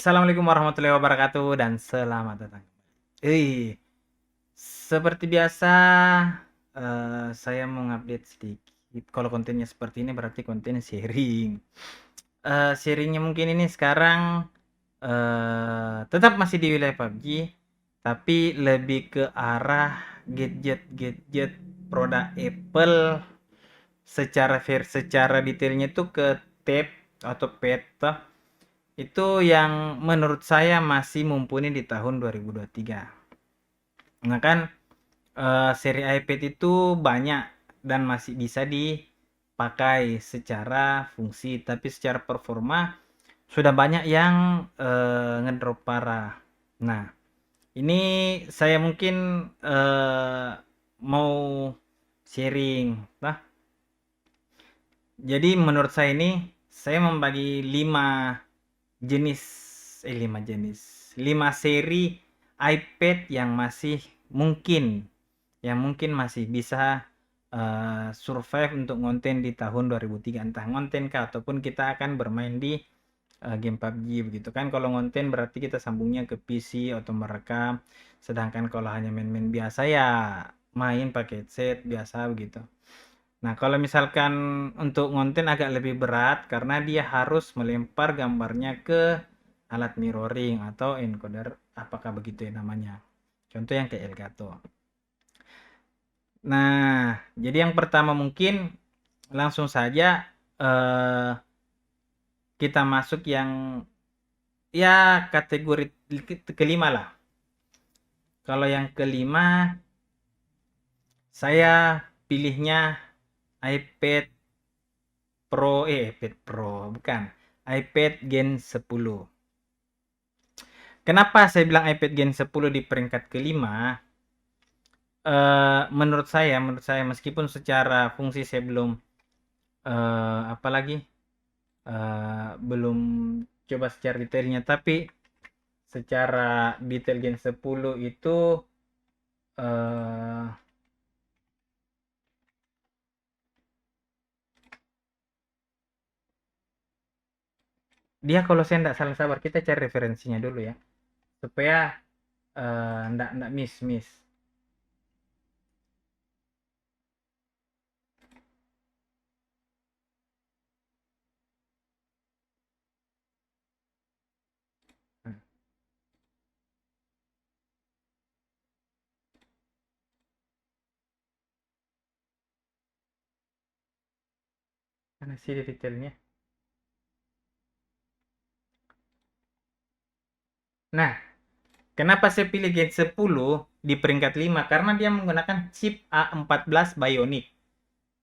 Assalamualaikum warahmatullahi wabarakatuh dan selamat datang. Eh, Seperti biasa, saya mau ngupdate sedikit. Kalau kontennya seperti ini berarti konten sharing. Sharingnya mungkin ini sekarang tetap masih di wilayah PUBG, tapi lebih ke arah gadget-gadget produk Apple secara detailnya itu ke tab atau peta itu yang menurut saya masih mumpuni di tahun 2023. Nah kan seri iPad itu banyak dan masih bisa dipakai secara fungsi, tapi secara performa sudah banyak yang ngedrop parah. Nah, ini saya mungkin mau sharing. Nah, jadi menurut saya ini saya membagi 5 jenis 5 seri iPad yang mungkin masih bisa survive untuk ngonten di tahun 2003, entah ngonten kah ataupun kita akan bermain di game PUBG begitu kan. Kalau ngonten berarti kita sambungnya ke PC atau merekam, sedangkan kalau hanya main-main biasa ya main pakai headset biasa begitu. Nah, kalau misalkan untuk ngonten agak lebih berat karena dia harus melempar gambarnya ke alat mirroring atau encoder, apakah begitu ya namanya. Contoh yang kayak Elgato. Nah, jadi yang pertama mungkin langsung saja eh, kita masuk yang ya kategori kelima lah. Kalau yang kelima saya pilihnya iPad iPad Pro, bukan. iPad Gen 10. Kenapa saya bilang iPad Gen 10 di peringkat kelima? Menurut saya meskipun secara fungsi saya belum apalagi belum coba secara detailnya, tapi secara detail Gen 10 itu eh, dia, kalau saya tidak salah, sabar kita cari referensinya dulu ya supaya ndak miss. Hmm, mana sih detailnya. Nah, kenapa saya pilih Gen 10 di peringkat 5? Karena dia menggunakan chip A14 Bionic.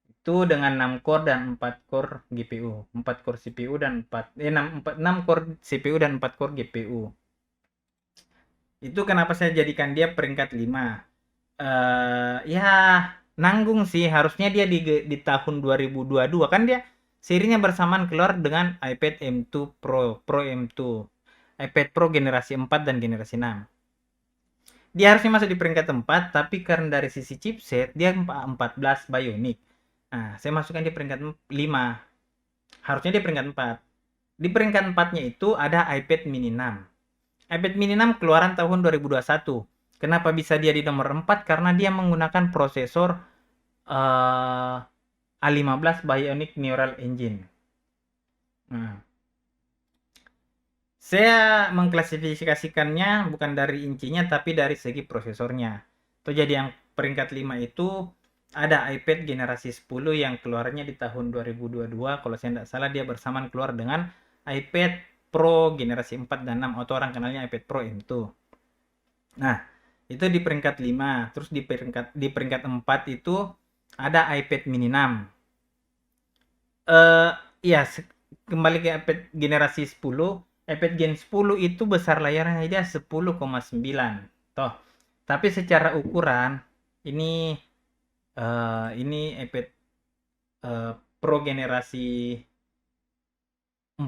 Itu dengan 6 core dan 4 core GPU. 4 core CPU dan 6 core CPU dan 4 core GPU. Itu kenapa saya jadikan dia peringkat 5. Ya nanggung sih, harusnya dia di tahun 2022 kan dia serinya bersamaan keluar dengan iPad M2 Pro M2, iPad Pro generasi 4 dan generasi 6. Dia harusnya masuk di peringkat 4, tapi karena dari sisi chipset dia 14 Bionic. Nah, saya masukkan di peringkat 5. Harusnya di peringkat 4. Di peringkat 4-nya itu ada iPad mini 6. iPad mini 6 keluaran tahun 2021. Kenapa bisa dia di nomor 4? Karena dia menggunakan prosesor uh, A15 Bionic Neural Engine. Nah, saya mengklasifikasikannya bukan dari incinya tapi dari segi prosesornya. Itu jadi yang peringkat 5 itu ada iPad generasi 10 yang keluarnya di tahun 2022. Kalau saya tidak salah dia bersamaan keluar dengan iPad Pro generasi 4 dan 6 atau orang kenalnya iPad Pro M2. Nah, itu di peringkat 5. Terus di peringkat 4 itu ada iPad mini 6. Eh ya, kembali ke iPad generasi 10. iPad Gen 10 itu besar layarnya dia 10,9. Toh. Tapi secara ukuran ini ini iPad Pro generasi 4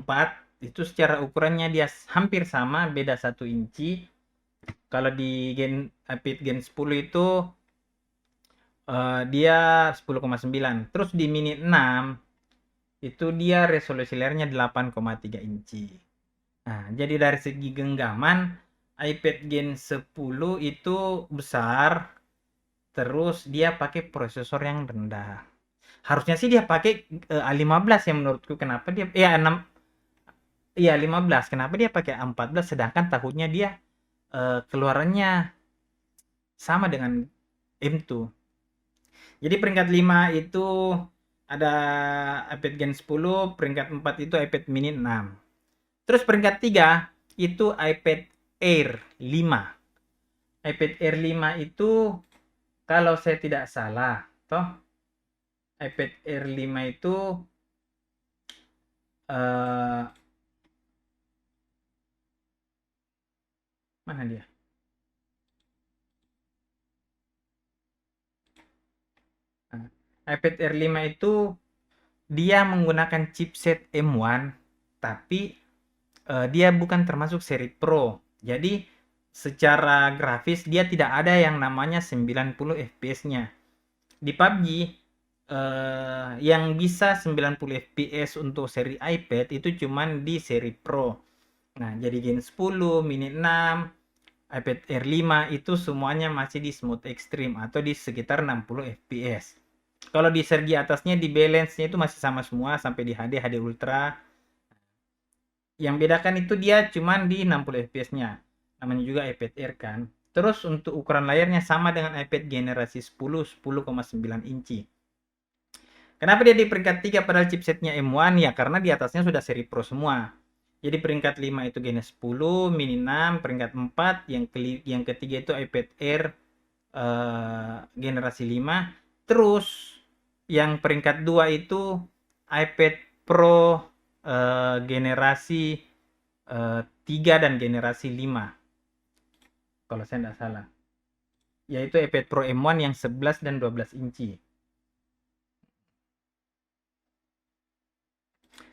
itu secara ukurannya dia hampir sama, beda 1 inci. Kalau di iPad Gen 10 itu dia 10,9. Terus di Mini 6 itu dia resolusi layarnya 8,3 inci. Nah, jadi dari segi genggaman iPad Gen 10 itu besar, terus dia pakai prosesor yang rendah. Harusnya sih dia pakai A15 ya menurutku. Kenapa dia ya 6 iya 15. Kenapa dia pakai A14 sedangkan tahunnya dia keluarannya sama dengan M2. Jadi peringkat 5 itu ada iPad Gen 10, peringkat 4 itu iPad mini 6. Terus peringkat 3 itu iPad Air 5. iPad Air 5 itu kalau saya tidak salah, toh iPad Air 5 itu eh, mana dia? Nah, iPad Air 5 itu dia menggunakan chipset M1 tapi dia bukan termasuk seri Pro. Jadi secara grafis dia tidak ada yang namanya 90 FPS-nya. Di PUBG yang bisa 90 FPS untuk seri iPad itu cuman di seri Pro. Nah, jadi Gen 10, Mini 6, iPad Air 5 itu semuanya masih di smooth extreme atau di sekitar 60 FPS. Kalau di segi atasnya di balance-nya itu masih sama semua sampai di HD, HD Ultra. Yang bedakan itu dia cuman di 60 FPS-nya. Namanya juga iPad Air kan. Terus untuk ukuran layarnya sama dengan iPad generasi 10, 10,9 inci. Kenapa dia di peringkat 3 padahal chipsetnya M1? Ya karena di atasnya sudah seri Pro semua. Jadi peringkat 5 itu Gen 10, Mini 6, peringkat 4 yang ketiga itu iPad Air generasi 5. Terus yang peringkat 2 itu iPad Pro generasi 3 dan generasi 5. Kalau saya tidak salah. Yaitu iPad Pro M1 yang 11 dan 12 inci.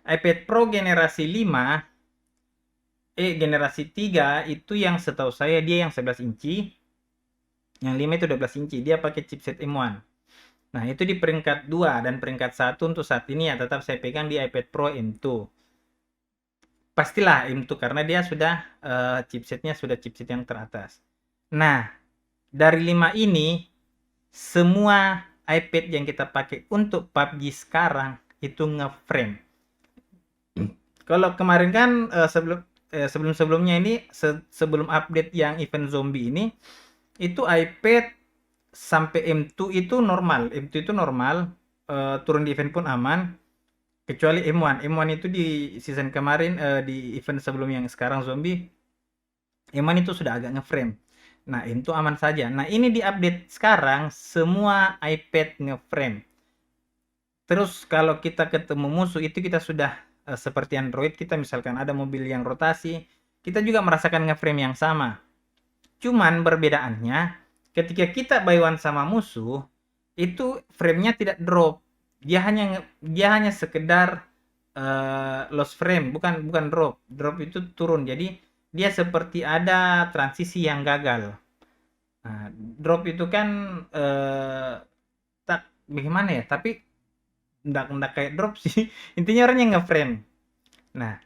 iPad Pro generasi 5 generasi 3 itu yang setahu saya dia yang 11 inci. Yang 5 itu 12 inci. Dia pakai chipset M1. Nah, itu di peringkat 2 dan peringkat 1 untuk saat ini ya tetap saya pegang di iPad Pro M2. Pastilah M2 karena dia sudah chipsetnya sudah chipset yang teratas. Nah, dari 5 ini semua iPad yang kita pakai untuk PUBG sekarang itu ngeframe. Kalau kemarin kan sebelum-sebelumnya ini sebelum update yang event zombie ini itu iPad sampai M2 itu normal. M2 itu normal, turun di event pun aman. Kecuali M1. M1 itu di season kemarin di event sebelum yang sekarang zombie, M1 itu sudah agak ngeframe. Nah, M2 aman saja. Nah, ini di update sekarang semua iPad ngeframe. Terus kalau kita ketemu musuh itu kita sudah seperti Android, kita misalkan ada mobil yang rotasi, kita juga merasakan ngeframe yang sama. Cuman perbedaannya ketika kita buy one sama musuh itu frame-nya tidak drop. Dia hanya sekedar lost frame, bukan drop. Drop itu turun. Jadi dia seperti ada transisi yang gagal. Nah, drop itu kan tak bagaimana ya? Tapi enggak kayak drop sih. Intinya orang yang nge-frame. Nah,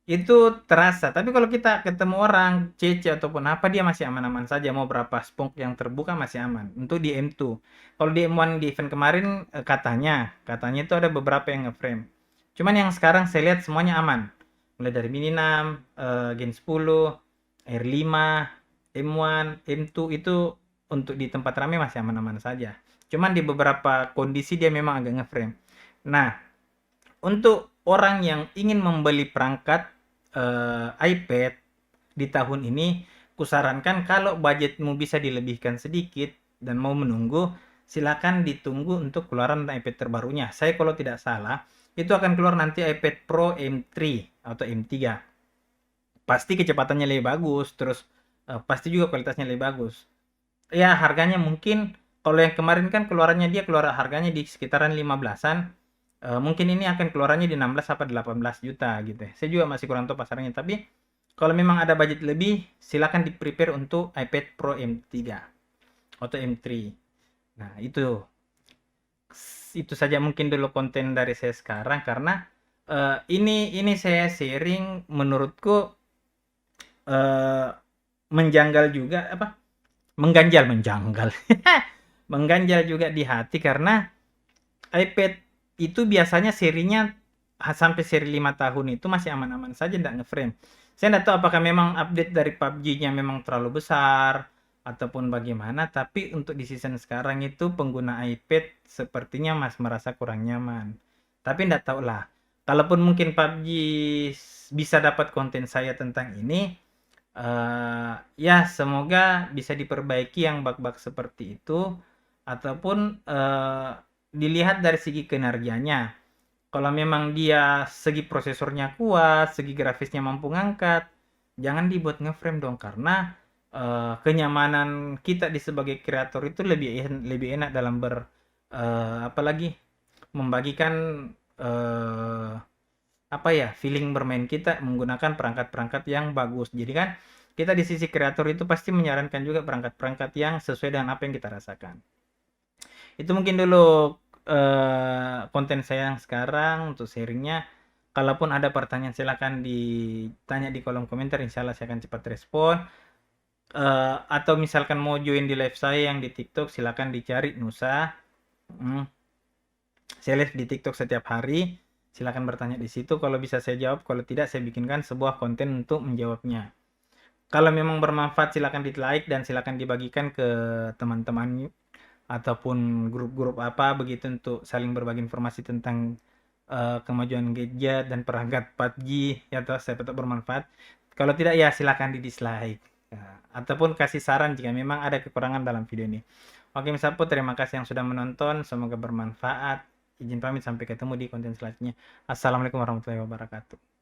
itu terasa. Tapi kalau kita ketemu orang CC ataupun apa dia masih aman-aman saja. Mau berapa spunk yang terbuka masih aman. Untuk di M2. Kalau di M1 di event kemarin katanya itu ada beberapa yang nge-frame. Cuman yang sekarang saya lihat semuanya aman. Mulai dari Mini 6, Gen 10, Air 5, M1, M2 itu untuk di tempat ramai masih aman-aman saja. Cuman di beberapa kondisi dia memang agak nge-frame. Nah, untuk orang yang ingin membeli perangkat iPad di tahun ini, kusarankan kalau budgetmu bisa dilebihkan sedikit dan mau menunggu, silakan ditunggu untuk keluaran iPad terbarunya. Saya kalau tidak salah, itu akan keluar nanti iPad Pro M3 atau M3. Pasti kecepatannya lebih bagus, terus pasti juga kualitasnya lebih bagus. Ya, harganya mungkin kalau yang kemarin kan keluarannya dia keluar harganya di sekitaran 15-an. Mungkin ini akan keluarannya di 16 sampai 18 juta gitu ya. Saya juga masih kurang tahu pasarnya, tapi kalau memang ada budget lebih, silakan di-prepare untuk iPad Pro M3 atau M3. Nah, itu saja mungkin dulu konten dari saya sekarang karena ini saya sharing menurutku eh, menjanggal juga apa? Menganjal. Mengganjal juga di hati karena iPad itu biasanya serinya sampai seri 5 tahun itu masih aman-aman saja nggak nge-frame. Saya nggak tahu apakah memang update dari PUBG-nya memang terlalu besar ataupun bagaimana, tapi untuk di season sekarang itu pengguna iPad sepertinya mas merasa kurang nyaman. Tapi nggak tahu lah. Kalaupun mungkin PUBG bisa dapat konten saya tentang ini, ya semoga bisa diperbaiki yang bug-bug seperti itu ataupun dilihat dari segi kinerjanya. Kalau memang dia segi prosesornya kuat, segi grafisnya mampu ngangkat, jangan dibuat ngeframe dong karena kenyamanan kita di sebagai kreator itu lebih enak dalam apalagi membagikan eh, apa ya feeling bermain kita menggunakan perangkat-perangkat yang bagus. Jadi kan kita di sisi kreator itu pasti menyarankan juga perangkat-perangkat yang sesuai dengan apa yang kita rasakan. Itu mungkin dulu konten saya yang sekarang untuk sharingnya. Kalaupun ada pertanyaan silahkan ditanya di kolom komentar, insya Allah saya akan cepat respon. Atau misalkan mau join di live saya yang di TikTok, silahkan dicari Nusa. Hmm, saya live di TikTok setiap hari. Silahkan bertanya di situ. Kalau bisa saya jawab, kalau tidak saya bikinkan sebuah konten untuk menjawabnya. Kalau memang bermanfaat silahkan di like dan silahkan dibagikan ke teman-teman ataupun grup-grup apa begitu untuk saling berbagi informasi tentang kemajuan gadget dan perangkat 4G ya atau saya tetap bermanfaat. Kalau tidak ya silahkan di dislike. Nah, ataupun kasih saran jika memang ada kekurangan dalam video ini. Oke, Misapu, terima kasih yang sudah menonton. Semoga bermanfaat. Izin pamit sampai ketemu di konten selanjutnya. Assalamualaikum warahmatullahi wabarakatuh.